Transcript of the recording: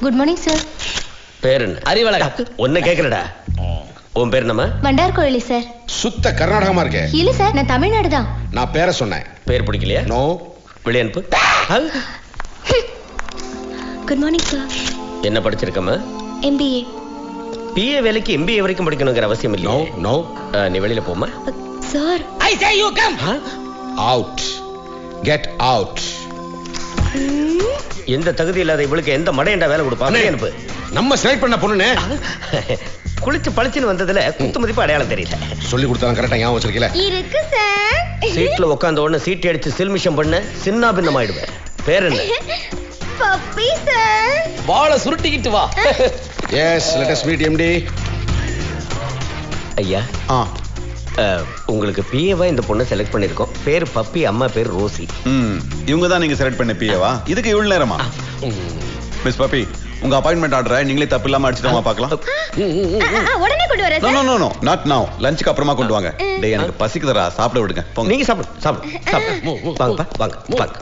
Good morning sir. பேர் என்ன? அறிவழகா. ஒன்னு கேக்குறடா. உன் பேர் என்னம்மா? மண்டார் கோயிலி சார். சுத்த கர்நாடகமா இருக்கே. இல்ல சார், நான் தமிழ்நாடு தான். நான் பேரை சொன்னேன். பேர் பிடிக்கலையா? நோ. வெளிய அனுப்பு. Good morning sir. என்ன படிச்சிருக்கம்மா? MBA. பிஏ வேலைக்கு MBA வரைக்கும் படிக்கணுங்கிற அவசியம் நோ இல்லையா? நோ. நீ வெளியில போமா. Sir. I say you come. Out. Get out. எந்த தகுதி இல்லாத இவளுக்கு எந்த மடையண்டா வேலை கொடுப்பா? வெளிய அனுப்பு. நம்ம செலக்ட் பண்ண பொண்ணுனே. குளிச்சு பளிச்சுன்னு வந்ததுல குத்து மதிப்பு அடையாளம் தெரியல. சொல்லி கொடுத்தாலும் கரெக்டா ஞாபகம் வச்சிருக்கீல. இருக்கு சார். சீட்ல உட்கார்ந்த உடனே சீட் அடிச்சு சில்மிஷம் பண்ண சின்ன பின்னமாயிடுவேன். பேர் என்ன? Puppy sir. வாள சுருட்டிக்கிட்டு வா. Yes, let us meet MD. ஐயா, உங்களுக்கு பிஏவா இந்த பொண்ணை செலக்ட் பண்ணிருக்கோம். பேர் பப்பி, அம்மா பேர் ரோசி. இவங்க தான் நீங்க செலக்ட் பண்ண பிஏவா? இதுக்கு இவ்வளவு நேரமா? மிஸ் பப்பி, உங்க அப்பாயின்மெண்ட் ஆர்டரை நீங்களே தப்பு இல்லாம அடிச்சிட்டோமா பார்க்கலாம். உடனே கொண்டு வரேன் சார். நோ நாட் நவ. லஞ்சுக்கு அப்புறமா கொண்டு வாங்க. டேய், எனக்கு பசிக்குதுடா, சாப்பிட விடுங்க. நீங்க சாப்பிடு. வாங்க வாங்க வாங்க.